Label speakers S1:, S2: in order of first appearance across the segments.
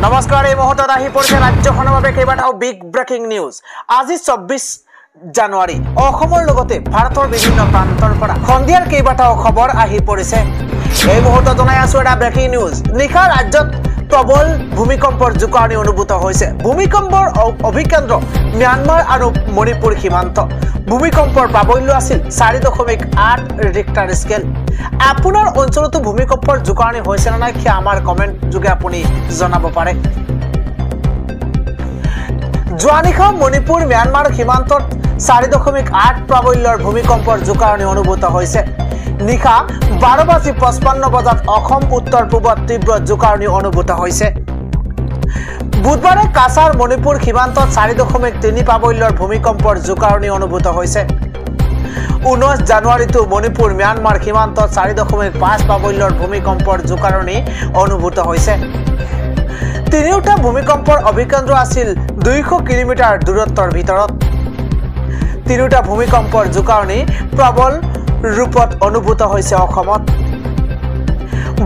S1: নমস্কাৰ এই মুহূৰ্তত আহি পৰিছে ৰাজ্যখনৰ বাবে কেইবাটাও বিগ ব্ৰেকিং নিউজ। আজি 24 জানুৱাৰী অসমৰ লগতে ভাৰতৰ বিভিন্ন প্ৰান্তৰ পৰা সন্ধিয়াৰ কেইবাটাও খবৰ আহি পৰিছে। এই মুহূৰ্তত জনাই আছো এটা ব্ৰেকিং নিউজ। নিশা ৰাজ্যত প্ৰবল ভূমিকম্পৰ জোকাৰণি অনুভূত হৈছে। ভূমিকম্পৰ অভিকেন্দ্ৰ ম্যানমাৰ আৰু মণিপুৰ সীমান্ত। ভূমিকম্পৰ প্ৰাবল্য আছিল 4.8 ৰিক্টাৰ স্কেল। আপোনাৰ অঞ্চলতো ভূমিকম্পৰ জোকাৰণি হৈছে না নাই কি আমাৰ কমেন্ট যোগে আপুনি জনাব পাৰে। যোৱা নিশা মণিপুৰ ম্যানমাৰ সীমান্তত 4.8 প্ৰাবল্যৰ ভূমিকম্পৰ জোকাৰণি অনুভূত হৈছে। নিশা 12:55 বজাত অসম উত্তৰ পূবত তীব্ৰ জোকাৰণি অনুভূত হৈছে। বুধবাৰে কাছাৰ মণিপুৰ সীমান্তত 4.3 প্ৰাবল্যৰ ভূমিকম্পৰ জোকাৰণি অনুভূত হৈছে। 19 জানুৱাৰীতো মণিপুৰ ম্যানমাৰ সীমান্তত 4.5 প্ৰাবল্যৰ ভূমিকম্পৰ জোকাৰণি অনুভূত হৈছে। তিনিওটা ভূমিকম্পৰ অভিকেন্দ্ৰ আছিল 200 কিলোমিটাৰ দূৰত্বৰ ভিতৰত। তিনিওটা ভূমিকম্পৰ জোকাৰণি প্ৰবল ৰূপত অনুভূত হৈছে অসমত।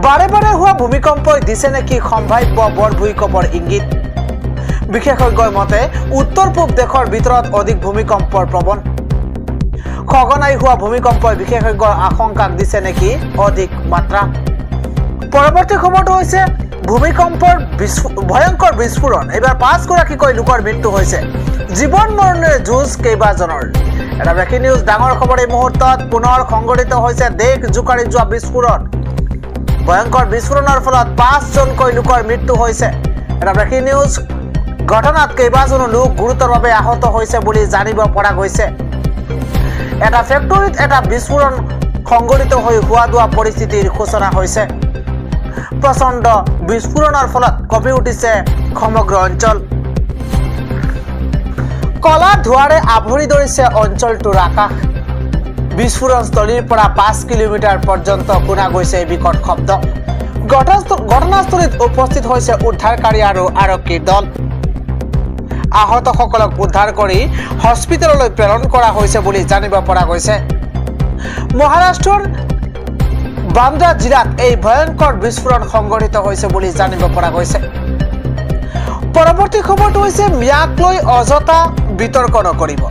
S1: বাৰে বাৰে হোৱা ভূমিকম্পই দিছে নেকি সম্ভাৱ্য বৰ ভূমিকম্পৰ ইংগিত। বিশেষজ্ঞৰ মতে উত্তৰ পূব দেশৰ ভিতৰত অধিক ভূমিকম্পৰ প্ৰৱণ। সঘনাই হোৱা ভূমিকম্পই বিশেষজ্ঞৰ আশংকাক দিছে নেকি অধিক মাত্ৰা। পৰৱৰ্তী খবৰটো হৈছে ভূমিকম্পৰ ভয়ংকৰ বিস্ফোৰণ। এইবাৰ 5গৰাকীকৈ লোকৰ মৃত্যু হৈছে। জীৱন মৰণেৰে যুঁজ কেইবাজনৰ। এটা ব্ৰেকিং নিউজ ডাঙৰ খবৰ এই মুহূৰ্তত পুনৰ সংঘটিত হৈছে দেশ জোকাৰি যোৱা বিস্ফোৰণ। ভয়ংকৰ বিস্ফোৰণৰ ফলত 5জনকৈ লোকৰ মৃত্যু হৈছে। এটা ব্ৰেকিং নিউজ ঘটনাত কেইবাজনো লোক গুৰুতৰভাৱে আহত হৈছে বুলি জানিব পৰা গৈছে। এটা ফেক্টৰীত এটা বিস্ফোৰণ সংঘটিত হৈ হোৱা দোৱা পৰিস্থিতিৰ সূচনা হৈছে। প্ৰচণ্ড বিস্ফোৰণৰ ফলত কঁপি উঠিছে সমগ্ৰ অঞ্চল। কলা ধোঁৱাৰে আৱৰি ধৰিছে অঞ্চলটোৰ আকাশ। বিস্ফোৰণস্থলীৰ পৰা 5 কিলোমিটাৰ পৰ্যন্ত শুনা গৈছে বিকট শব্দ। ঘটনাস্থলীত উপস্থিত হৈছে উদ্ধাৰকাৰী আৰু আৰক্ষীৰ দল। আহতসকলক উদ্ধাৰ কৰি হস্পিটেললৈ প্ৰেৰণ কৰা হৈছে বুলি জানিব পৰা গৈছে। মহাৰাষ্ট্ৰৰ বান্দ্ৰা জিলাত এই ভয়ংকৰ বিস্ফোৰণ সংঘটিত হৈছে বুলি জানিব পৰা গৈছে। পৰৱৰ্তী খবৰটো হৈছে মিয়াক লৈ অযথা বিতৰ্ক নকৰিব।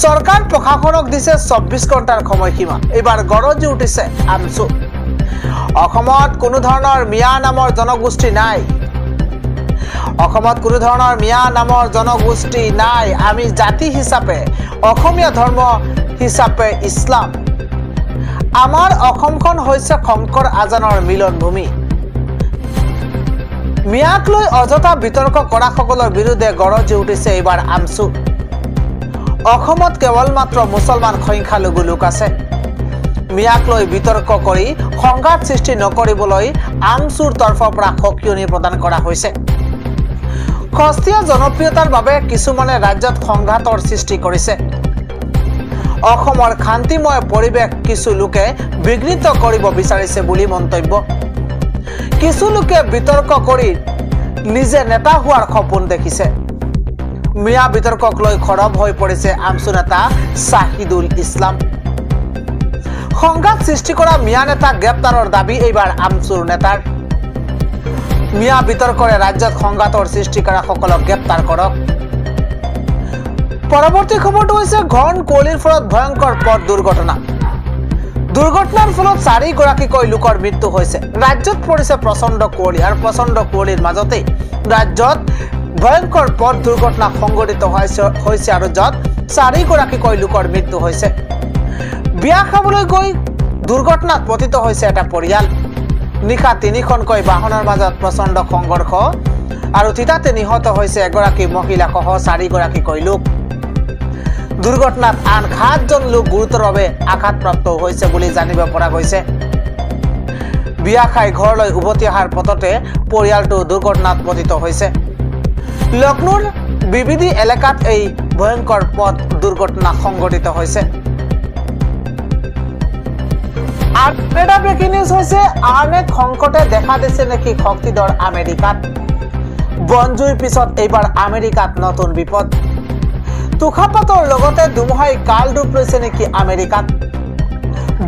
S1: চৰকাৰ প্ৰশাসনক দিছে 24 ঘণ্টাৰ সময়সীমা। এইবাৰ গৰজি উঠিছে আমচু। অসমত কোনো ধৰণৰ মিয়া নামৰ জনগোষ্ঠী নাই। অসমত কোনো ধৰণৰ মিয়া নামৰ জনগোষ্ঠী নাই। আমি জাতি হিচাপে অসমীয়া ধৰ্ম হিচাপে ইছলাম। আমাৰ অসমখন হৈছে শংকৰ আজানৰ মিলন ভূমি। মিয়াক লৈ অযথা বিতৰ্ক কৰা সকলৰ বিৰুদ্ধে গৰজি উঠিছে এইবাৰ আমচু। অসমত কেৱল মাত্ৰ মুছলমান সংখ্যালঘু লোক আছে। মিয়াক লৈ বিতৰ্ক কৰি সংঘাত সৃষ্টি নকৰিবলৈ আমচুৰ তৰফৰ পৰা সকিয়নি প্ৰদান কৰা হৈছে। সস্তীয়া জনপ্ৰিয়তাৰ বাবে কিছুমানে ৰাজ্যত সংঘাতৰ সৃষ্টি কৰিছে। অসমৰ শান্তিময় পৰিৱেশ কিছু লোকে বিঘ্নিত কৰিব বিচাৰিছে বুলি মন্তব্য। কিছু লোকে বিতৰ্ক কৰি নিজে নেতা হোৱাৰ সপোন দেখিছে। মিয়া বিতৰ্কক লৈ খৰব হৈ পৰিছে আমচু নেতা শাহিদুল ইছলাম। সংঘাত সৃষ্টি কৰা মিয়া নেতা গ্ৰেপ্তাৰৰ দাবী এইবাৰ আমচুৰ নেতাৰ। মিয়া বিতৰ্কৰে ৰাজ্যত সংঘাতৰ সৃষ্টি কৰা সকলক গ্ৰেপ্তাৰ কৰক। পৰৱৰ্তী খবৰটো হৈছে ঘন কুঁৱলীৰ ফলত ভয়ংকৰ পথ দুৰ্ঘটনা। দুৰ্ঘটনাৰ ফলত 4গৰাকীকৈ লোকৰ মৃত্যু হৈছে। ৰাজ্যত পৰিছে প্ৰচণ্ড কুঁৱলী আৰু প্ৰচণ্ড কুঁৱলীৰ মাজতেই ৰাজ্যত ভয়ংকৰ পথ দুৰ্ঘটনা সংঘটিত হৈছে আৰু য'ত 4গৰাকীকৈ লোকৰ মৃত্যু হৈছে। বিয়া খাবলৈ গৈ দুৰ্ঘটনাত পতিত হৈছে এটা পৰিয়াল। নিশা 3খনকৈ বাহনৰ মাজত প্ৰচণ্ড সংঘৰ্ষ আৰু থিতাতে নিহত হৈছে এগৰাকী মহিলাসহ 4গৰাকীকৈ লোক। দুৰ্ঘটনাত আন 7জন লোক গুৰুতৰভাৱে আঘাতপ্ৰাপ্ত হৈছে বুলি জানিব পৰা গৈছে। বিয়া খাই ঘৰলৈ উভতি অহাৰ পথতে পৰিয়ালটো দুৰ্ঘটনাত পতিত হৈছে। লক্ষ্ণৌৰ বিবিধি এলেকাত এই ভয়ংকৰ পথ দুৰ্ঘটনা সংঘটিত হৈছে। আৰু এটা ব্ৰেকিং নিউজ হৈছে আন এক সংকটে দেখা দিছে নেকি শক্তিধৰ আমেৰিকাত। বনজুইৰ পিছত এইবাৰ আমেৰিকাত নতুন বিপদ। তুষাৰপাতৰ লগতে ধুমুহাই কাল ৰূপ লৈছে নেকি আমেৰিকাত।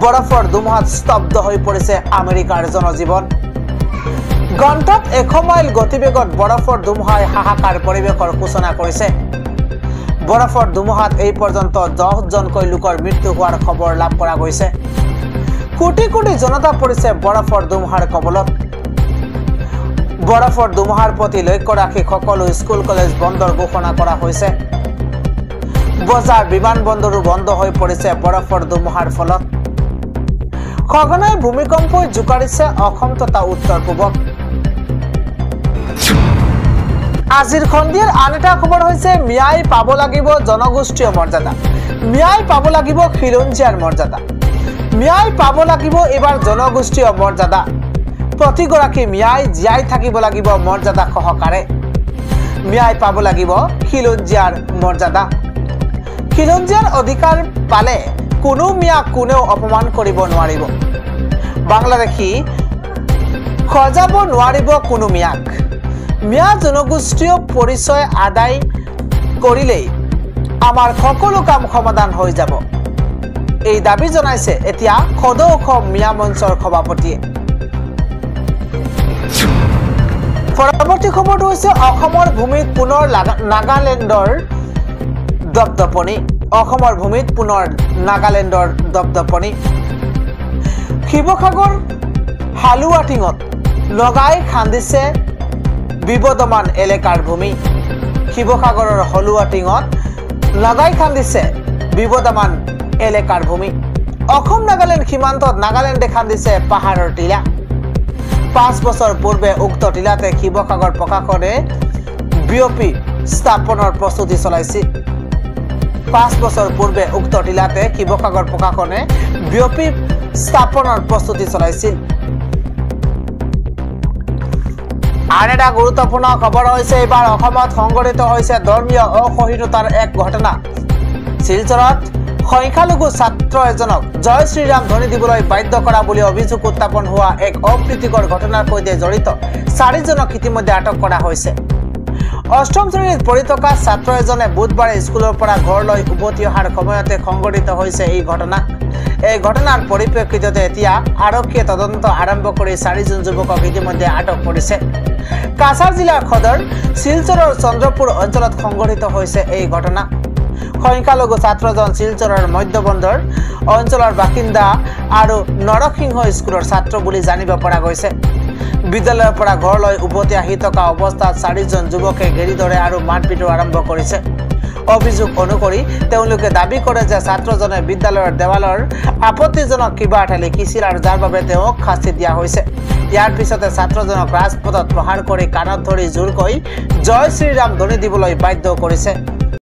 S1: বৰফৰ ধুমুহাত স্তব্ধ হৈ পৰিছে আমেৰিকাৰ জনজীৱন। ঘণ্টাত 100 মাইল গতিবেগত বৰফৰ ধুমুহাই হাহাকাৰ পৰিৱেশৰ সূচনা কৰিছে। বৰফৰ ধুমুহাত এই পৰ্যন্ত 10 জনকৈ লোকৰ মৃত্যু হোৱাৰ খবৰ লাভ কৰা গৈছে। কোটি কোটি জনতা পৰিছে বৰফৰ ধুমুহাৰ কবলত। বৰফৰ ধুমুহাৰ প্ৰতি লক্ষ্য ৰাখি সকলো স্কুল কলেজ বন্ধৰ ঘোষণা কৰা হৈছে। বজাৰ বিমানবন্দৰো বন্ধ হৈ পৰিছে বৰফৰ ধুমুহাৰ ফলত। সঘনাই ভূমিকম্পই জোকাৰিছে অসম তথা উত্তৰ পূবক। আজিৰ সন্ধিয়াৰ আন এটা খবৰ হৈছে মিয়াই পাব লাগিব জনগোষ্ঠীয় মৰ্যাদা। মিয়াই পাব লাগিব খিলঞ্জীয়াৰ মৰ্যাদা। মিয়াই পাব লাগিব এবাৰ জনগোষ্ঠীয় মৰ্যাদা। প্ৰতিগৰাকী মিয়াই জীয়াই থাকিব লাগিব মৰ্যাদা সহকাৰে। মিয়াই পাব লাগিব খিলঞ্জীয়াৰ মৰ্যাদা। খিলঞ্জীয়াৰ অধিকাৰ পালে কোনো মিয়াক কোনেও অপমান কৰিব নোৱাৰিব। বাংলাদেশী সজাব নোৱাৰিব কোনো মিয়াক। মিয়া জনগোষ্ঠীয় পৰিচয় আদায় কৰিলেই আমাৰ সকলো কাম সমাধান হৈ যাব। এই দাবী জনাইছে এতিয়া সদৌ অসম মিয়া মঞ্চৰ সভাপতিয়ে। পৰৱৰ্তী খবৰটো হৈছে অসমৰ ভূমিত পুনৰ নাগালেণ্ডৰ দপদপনি। অসমৰ ভূমিত পুনৰ নাগালেণ্ডৰ দপদপনি। শিৱসাগৰ হালুৱাটিঙত লগাই খান্দিছে বিবদমান এলেকাৰ ভূমি। শিৱসাগৰৰ হালুৱাটিঙত লগাই খান্দিছে বিবদমান এলেকাৰ ভূমি। অসম নাগালেণ্ড সীমান্তত নাগালেণ্ডে খান্দিছে পাহাৰৰ টিলা। 5 বছৰ পূৰ্বে উক্ত টিলাতে শিৱসাগৰ প্ৰশাসনে বিঅপি স্থাপনৰ প্ৰস্তুতি চলাইছিল। 5 বছৰ পূৰ্বে উক্ত টিলাতে শিৱসাগৰ প্ৰশাসনে বিঅপি স্থাপনৰ প্ৰস্তুতি চলাইছিল। আন এটা গুৰুত্বপূৰ্ণ খবৰ হৈছে এইবাৰ অসমত সংঘটিত হৈছে ধৰ্মীয় অসহিষ্ণুতাৰ এক ঘটনা। শিলচৰত সংখ্যালঘু ছাত্ৰ এজনক জয় শ্ৰীৰাম ধ্বনি দিবলৈ বাধ্য কৰা বুলি অভিযোগ উত্থাপন হোৱা এক অপ্ৰীতিকৰ ঘটনাৰ সৈতে জড়িত 4 জনক ইতিমধ্যে আটক কৰা হৈছে। 8ম শ্ৰেণীত পঢ়ি থকা ছাত্ৰ এজনে বুধবাৰে স্কুলৰ পৰা ঘৰলৈ উভতি অহাৰ সময়তে সংঘটিত হৈছে এই ঘটনা। এই ঘটনাৰ পৰিপ্ৰেক্ষিততে এতিয়া আৰক্ষীয়ে তদন্ত আৰম্ভ কৰি 4 জন যুৱকক ইতিমধ্যে আটক কৰিছে। কাছাৰ জিলাৰ সদৰ শিলচৰৰ চন্দ্ৰপুৰ অঞ্চলত সংঘটিত হৈছে এই ঘটনা। সংখ্যালঘু ছাত্ৰজন শিলচৰৰ মধ্যবন্দৰ অঞ্চলৰ বাসিন্দা আৰু নৰসিংহ স্কুলৰ ছাত্ৰ বুলি জানিব পৰা গৈছে। বিদ্যালয়ৰ পৰা ঘৰলৈ উভতি আহি থকা অৱস্থাত 4 জন যুৱকে ঘেৰি ধৰে আৰু মাৰপিট আৰম্ভ কৰিছে। অভিযোগ অনুসৰি তেওঁলোকে দাবী কৰে যে ছাত্ৰজনে বিদ্যালয়ৰ দেৱালৰ আপত্তিজনক কিবা এটা লিখিছিল আৰু যাৰ বাবে তেওঁক শাস্তি দিয়া হৈছে। ইয়াৰ পিছতে ছাত্ৰজনক ৰাজপথত প্ৰহাৰ কৰি কাণত ধৰি জোৰকৈ জয় শ্ৰীৰাম ধ্বনি দিবলৈ বাধ্য কৰিছে।